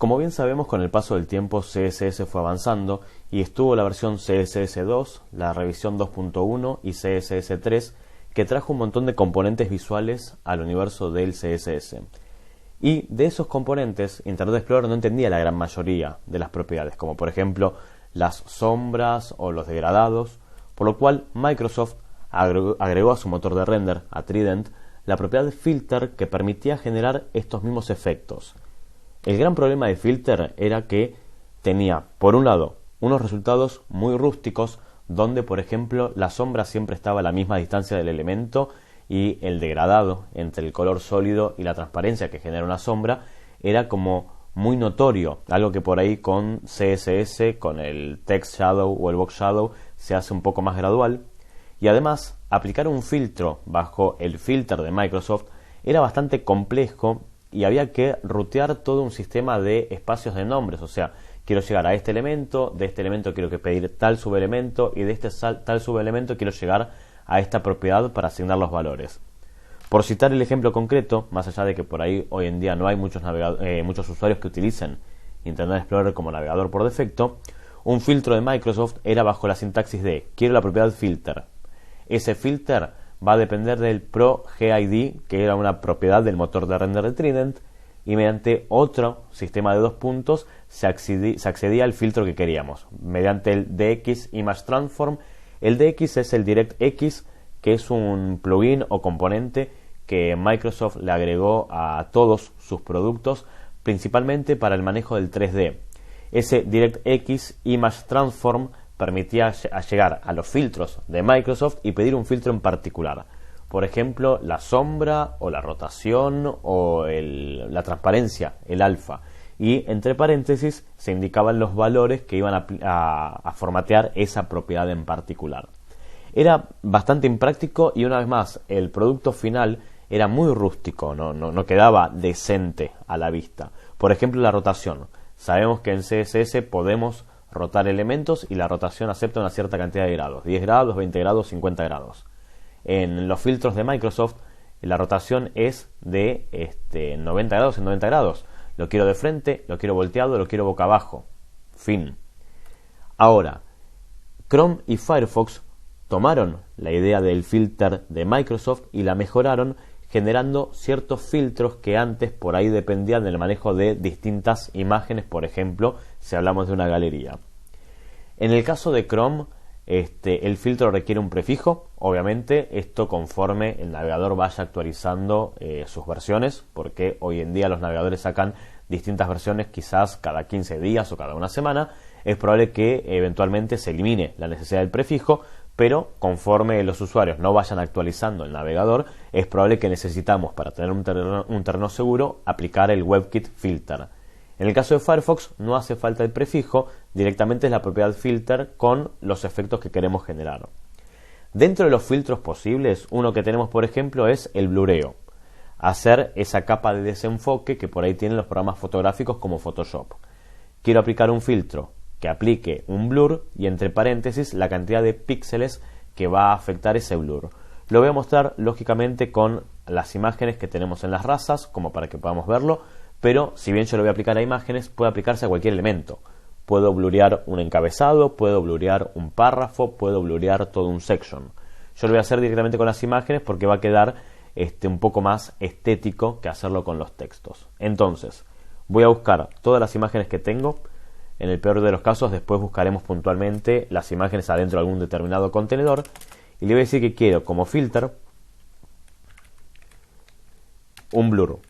Como bien sabemos, con el paso del tiempo CSS fue avanzando y estuvo la versión CSS 2, la revisión 2.1 y CSS 3, que trajo un montón de componentes visuales al universo del CSS. Y de esos componentes, Internet Explorer no entendía la gran mayoría de las propiedades, como por ejemplo las sombras o los degradados, por lo cual Microsoft agregó a su motor de render, a Trident, la propiedad Filter que permitía generar estos mismos efectos. El gran problema de Filter era que tenía, por un lado, unos resultados muy rústicos, donde, por ejemplo, la sombra siempre estaba a la misma distancia del elemento y el degradado entre el color sólido y la transparencia que genera una sombra era como muy notorio, algo que por ahí con CSS, con el Text Shadow o el Box Shadow, se hace un poco más gradual. Y además, aplicar un filtro bajo el filter de Microsoft era bastante complejo y había que rutear todo un sistema de espacios de nombres, o sea, quiero llegar a este elemento, de este elemento quiero que pedir tal subelemento y de este tal subelemento quiero llegar a esta propiedad para asignar los valores. Por citar el ejemplo concreto, más allá de que por ahí hoy en día no hay muchos usuarios que utilicen Internet Explorer como navegador por defecto, un filtro de Microsoft era bajo la sintaxis de quiero la propiedad filter. Ese filter va a depender del ProGID, que era una propiedad del motor de render de Trident, y mediante otro sistema de 2 puntos se accedía al filtro que queríamos, mediante el DX Image Transform. El DX es el DirectX, que es un plugin o componente que Microsoft le agregó a todos sus productos, principalmente para el manejo del 3D. Ese DirectX Image Transform permitía llegar a los filtros de Microsoft y pedir un filtro en particular. Por ejemplo, la sombra o la rotación o la transparencia, el alfa. Y entre paréntesis se indicaban los valores que iban a formatear esa propiedad en particular. Era bastante impráctico y una vez más el producto final era muy rústico, no quedaba decente a la vista. Por ejemplo, la rotación. Sabemos que en CSS podemos rotar elementos y la rotación acepta una cierta cantidad de grados, 10 grados, 20 grados, 50 grados. En los filtros de Microsoft la rotación es de 90 grados en 90 grados. Lo quiero de frente, lo quiero volteado, lo quiero boca abajo. Fin. Ahora, Chrome y Firefox tomaron la idea del filter de Microsoft y la mejoraron generando ciertos filtros que antes por ahí dependían del manejo de distintas imágenes, por ejemplo, si hablamos de una galería. En el caso de Chrome, el filtro requiere un prefijo, obviamente, esto conforme el navegador vaya actualizando sus versiones, porque hoy en día los navegadores sacan distintas versiones quizás cada 15 días o cada una semana. Es probable que eventualmente se elimine la necesidad del prefijo, pero conforme los usuarios no vayan actualizando el navegador, es probable que necesitamos, para tener un terreno seguro, aplicar el WebKit Filter. En el caso de Firefox no hace falta el prefijo, directamente es la propiedad filter con los efectos que queremos generar. Dentro de los filtros posibles, uno que tenemos por ejemplo es el blureo. Hacer esa capa de desenfoque que por ahí tienen los programas fotográficos como Photoshop. Quiero aplicar un filtro que aplique un blur y entre paréntesis la cantidad de píxeles que va a afectar ese blur. Lo voy a mostrar lógicamente con las imágenes que tenemos en las razas, como para que podamos verlo, pero si bien yo lo voy a aplicar a imágenes, puede aplicarse a cualquier elemento. Puedo blurear un encabezado, puedo blurear un párrafo, puedo blurear todo un section. Yo lo voy a hacer directamente con las imágenes porque va a quedar un poco más estético que hacerlo con los textos. Entonces, voy a buscar todas las imágenes que tengo. En el peor de los casos, después buscaremos puntualmente las imágenes adentro de algún determinado contenedor. Y le voy a decir que quiero como filter un blur.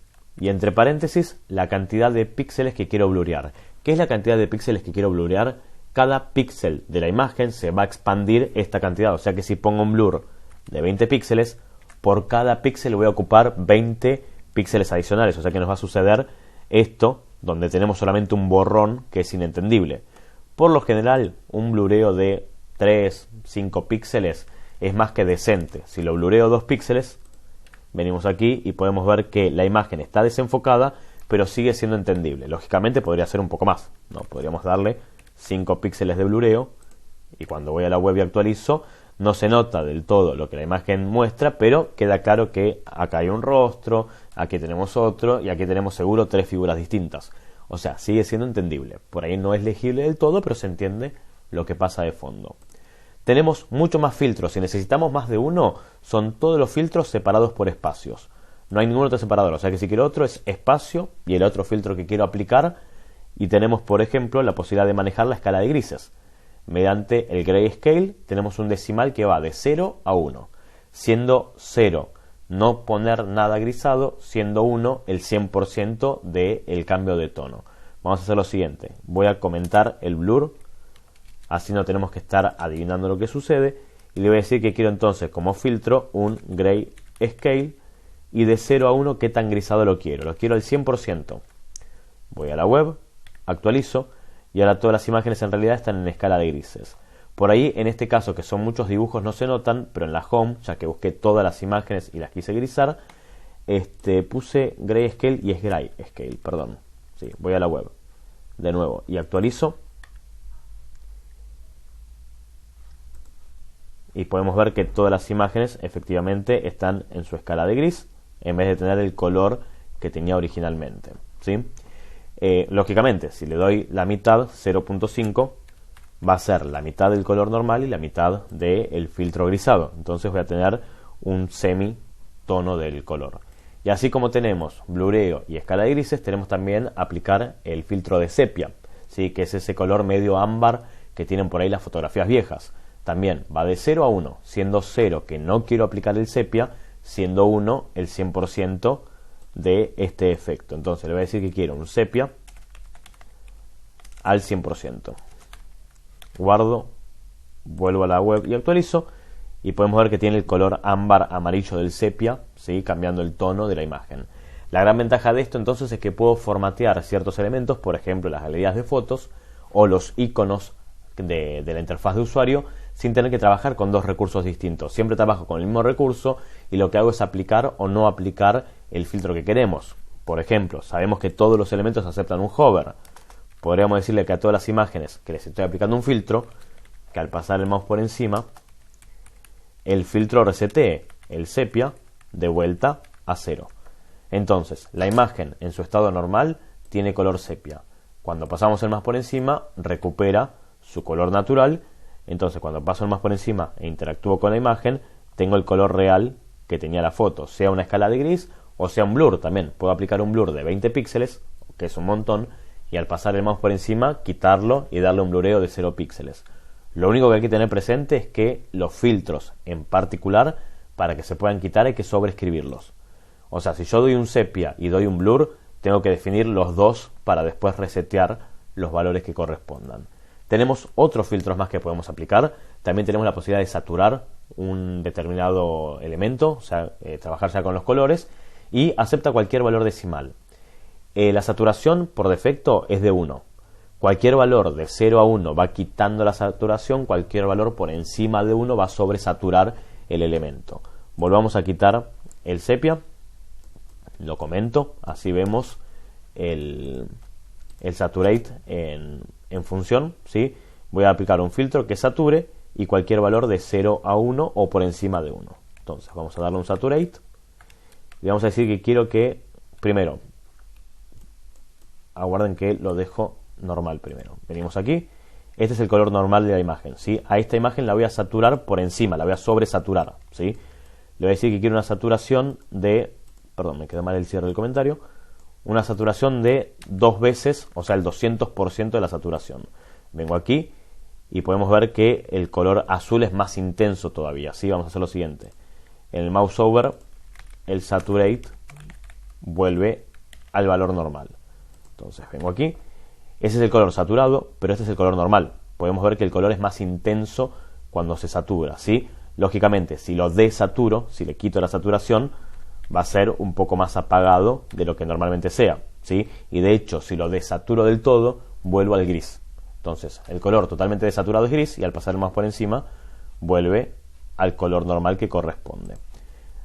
Y entre paréntesis, la cantidad de píxeles que quiero blurear. ¿Qué es la cantidad de píxeles que quiero blurear? Cada píxel de la imagen se va a expandir esta cantidad. O sea que si pongo un blur de 20 píxeles, por cada píxel voy a ocupar 20 píxeles adicionales. O sea que nos va a suceder esto donde tenemos solamente un borrón que es inentendible. Por lo general, un blureo de 3, 5 píxeles es más que decente. Si lo blureo 2 píxeles, venimos aquí y podemos ver que la imagen está desenfocada, pero sigue siendo entendible. Lógicamente podría ser un poco más, ¿no? Podríamos darle 5 píxeles de blureo y cuando voy a la web y actualizo, no se nota del todo lo que la imagen muestra, pero queda claro que acá hay un rostro, aquí tenemos otro y aquí tenemos seguro 3 figuras distintas. O sea, sigue siendo entendible. Por ahí no es legible del todo, pero se entiende lo que pasa de fondo. Tenemos mucho más filtros. Si necesitamos más de uno, son todos los filtros separados por espacios. No hay ningún otro separador. O sea que si quiero otro es espacio y el otro filtro que quiero aplicar. Y tenemos, por ejemplo, la posibilidad de manejar la escala de grises. Mediante el grayscale tenemos un decimal que va de 0 a 1. Siendo 0 no poner nada grisado, siendo 1 el 100% del cambio de tono. Vamos a hacer lo siguiente. Voy a comentar el blur. Así no tenemos que estar adivinando lo que sucede. Y le voy a decir que quiero entonces como filtro un grayscale. Y de 0 a 1, ¿qué tan grisado lo quiero? Lo quiero al 100%. Voy a la web, actualizo. Y ahora todas las imágenes en realidad están en escala de grises. Por ahí, en este caso, que son muchos dibujos, no se notan. Pero en la home, ya que busqué todas las imágenes y las quise grisar, puse grayscale y es grayscale, perdón. Sí, voy a la web. De nuevo, y actualizo. Y podemos ver que todas las imágenes efectivamente están en su escala de gris en vez de tener el color que tenía originalmente, ¿sí? Lógicamente, si le doy la mitad, 0.5, va a ser la mitad del color normal y la mitad del filtro grisado. Entonces voy a tener un semitono del color. Y así como tenemos blureo y escala de grises, tenemos también aplicar el filtro de sepia, ¿sí? Que es ese color medio ámbar que tienen por ahí las fotografías viejas. También va de 0 a 1, siendo 0 que no quiero aplicar el sepia, siendo 1 el 100% de este efecto. Entonces le voy a decir que quiero un sepia al 100%. Guardo, vuelvo a la web y actualizo. Y podemos ver que tiene el color ámbar amarillo del sepia, ¿sí? Cambiando el tono de la imagen. La gran ventaja de esto entonces es que puedo formatear ciertos elementos, por ejemplo las galerías de fotos o los iconos de la interfaz de usuario, sin tener que trabajar con dos recursos distintos. Siempre trabajo con el mismo recurso y lo que hago es aplicar o no aplicar el filtro que queremos. Por ejemplo, sabemos que todos los elementos aceptan un hover. Podríamos decirle que a todas las imágenes que les estoy aplicando un filtro, que al pasar el mouse por encima, el filtro resetee el sepia de vuelta a 0. Entonces, la imagen en su estado normal tiene color sepia. Cuando pasamos el mouse por encima, recupera su color natural. Entonces, cuando paso el mouse por encima e interactúo con la imagen, tengo el color real que tenía la foto, sea una escala de gris o sea un blur. También puedo aplicar un blur de 20 píxeles, que es un montón, y al pasar el mouse por encima, quitarlo y darle un blureo de 0 píxeles. Lo único que hay que tener presente es que los filtros en particular, para que se puedan quitar, hay que sobreescribirlos. O sea, si yo doy un sepia y doy un blur, tengo que definir los dos para después resetear los valores que correspondan. Tenemos otros filtros más que podemos aplicar. También tenemos la posibilidad de saturar un determinado elemento, o sea, trabajar ya con los colores, y acepta cualquier valor decimal. La saturación por defecto es de 1. Cualquier valor de 0 a 1 va quitando la saturación, cualquier valor por encima de 1 va a sobresaturar el elemento. Volvamos a quitar el sepia, lo comento, así vemos el saturate en función, ¿sí? Voy a aplicar un filtro que sature y cualquier valor de 0 a 1 o por encima de 1. Entonces vamos a darle un saturate y vamos a decir que quiero que, primero, aguarden que lo dejo normal primero. Venimos aquí, este es el color normal de la imagen, ¿sí? A esta imagen la voy a saturar por encima, la voy a sobresaturar, ¿sí? Le voy a decir que quiero una saturación de, perdón, me quedó mal el cierre del comentario, una saturación de 2 veces, o sea el 200% de la saturación. Vengo aquí y podemos ver que el color azul es más intenso todavía, ¿sí? Vamos a hacer lo siguiente, en el mouse over el saturate vuelve al valor normal. Entonces vengo aquí, ese es el color saturado, pero este es el color normal. Podemos ver que el color es más intenso cuando se satura, ¿sí? Lógicamente, si lo desaturo, si le quito la saturación, va a ser un poco más apagado de lo que normalmente sea, ¿sí? Y de hecho, si lo desaturo del todo, vuelvo al gris. Entonces, el color totalmente desaturado es gris y al pasar más por encima, vuelve al color normal que corresponde.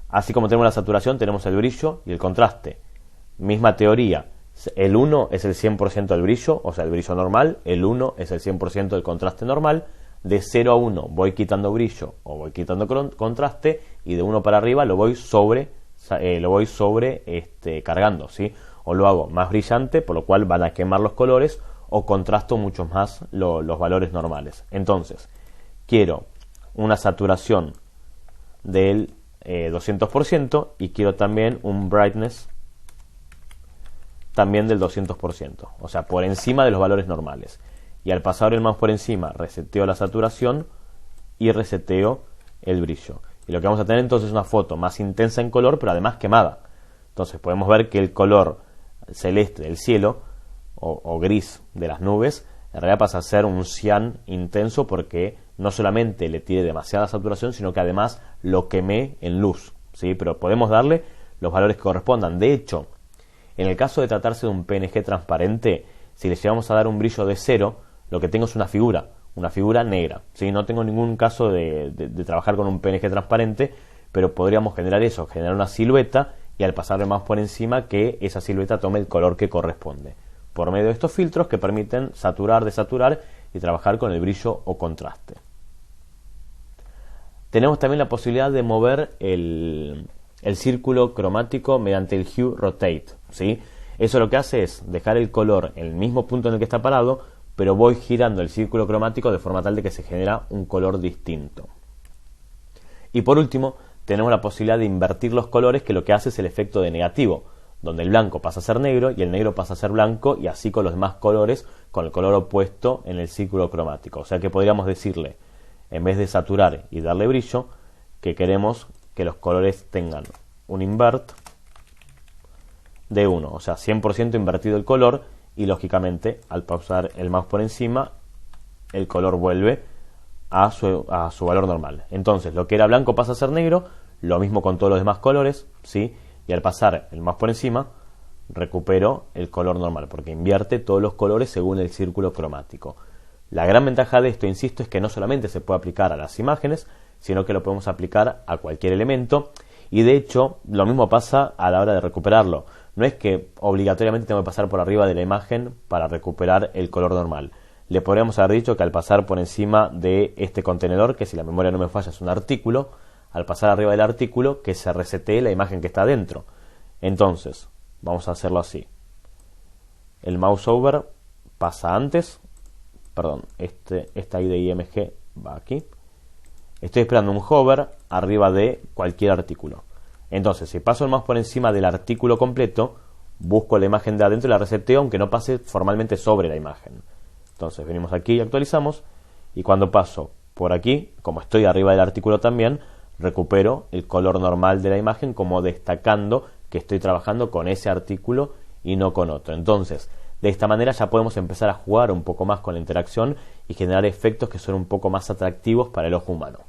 Así como tenemos la saturación, tenemos el brillo y el contraste. Misma teoría. El 1 es el 100% del brillo, o sea el brillo normal, el 1 es el 100% del contraste normal, de 0 a 1 voy quitando brillo o voy quitando contraste y de 1 para arriba lo voy sobre cargando, ¿sí? o lo hago más brillante, por lo cual van a quemar los colores, o contrasto mucho más los valores normales. Entonces, quiero una saturación del 200% y quiero también un brightness también del 200%, o sea, por encima de los valores normales. Y al pasar el mouse por encima, reseteo la saturación y reseteo el brillo. Y lo que vamos a tener entonces es una foto más intensa en color, pero además quemada. Entonces podemos ver que el color celeste del cielo o gris de las nubes en realidad pasa a ser un cian intenso, porque no solamente le tiene demasiada saturación, sino que además lo quemé en luz, ¿sí? Pero podemos darle los valores que correspondan. De hecho, en el caso de tratarse de un PNG transparente, si le llegamos a dar un brillo de 0, lo que tengo es una figura negra, ¿sí? No tengo ningún caso de trabajar con un PNG transparente, pero podríamos generar eso, generar una silueta, y al pasarle más por encima, que esa silueta tome el color que corresponde, por medio de estos filtros que permiten saturar, desaturar y trabajar con el brillo o contraste. Tenemos también la posibilidad de mover el círculo cromático mediante el Hue Rotate, ¿sí? Eso lo que hace es dejar el color en el mismo punto en el que está parado, pero voy girando el círculo cromático de forma tal de que se genera un color distinto. Y por último, tenemos la posibilidad de invertir los colores, que lo que hace es el efecto de negativo, donde el blanco pasa a ser negro y el negro pasa a ser blanco, y así con los demás colores, con el color opuesto en el círculo cromático. O sea que podríamos decirle, en vez de saturar y darle brillo, que queremos que los colores tengan un invert de 1, o sea, 100% invertido el color, y lógicamente al pausar el mouse por encima, el color vuelve a su valor normal. Entonces, lo que era blanco pasa a ser negro, lo mismo con todos los demás colores, ¿sí? Y al pasar el mouse por encima, recupero el color normal, porque invierte todos los colores según el círculo cromático. La gran ventaja de esto, insisto, es que no solamente se puede aplicar a las imágenes, sino que lo podemos aplicar a cualquier elemento, y de hecho lo mismo pasa a la hora de recuperarlo. No es que obligatoriamente tengo que pasar por arriba de la imagen para recuperar el color normal. Le podríamos haber dicho que al pasar por encima de este contenedor, que si la memoria no me falla es un artículo, al pasar arriba del artículo, que se resetee la imagen que está dentro. Entonces, vamos a hacerlo así. El mouse over pasa antes, perdón, esta IDE-IMG va aquí. Estoy esperando un hover arriba de cualquier artículo. Entonces, si paso el mouse por encima del artículo completo, busco la imagen de adentro y la reseteo, aunque no pase formalmente sobre la imagen. Entonces, venimos aquí y actualizamos, y cuando paso por aquí, como estoy arriba del artículo también, recupero el color normal de la imagen, como destacando que estoy trabajando con ese artículo y no con otro. Entonces, de esta manera ya podemos empezar a jugar un poco más con la interacción y generar efectos que son un poco más atractivos para el ojo humano.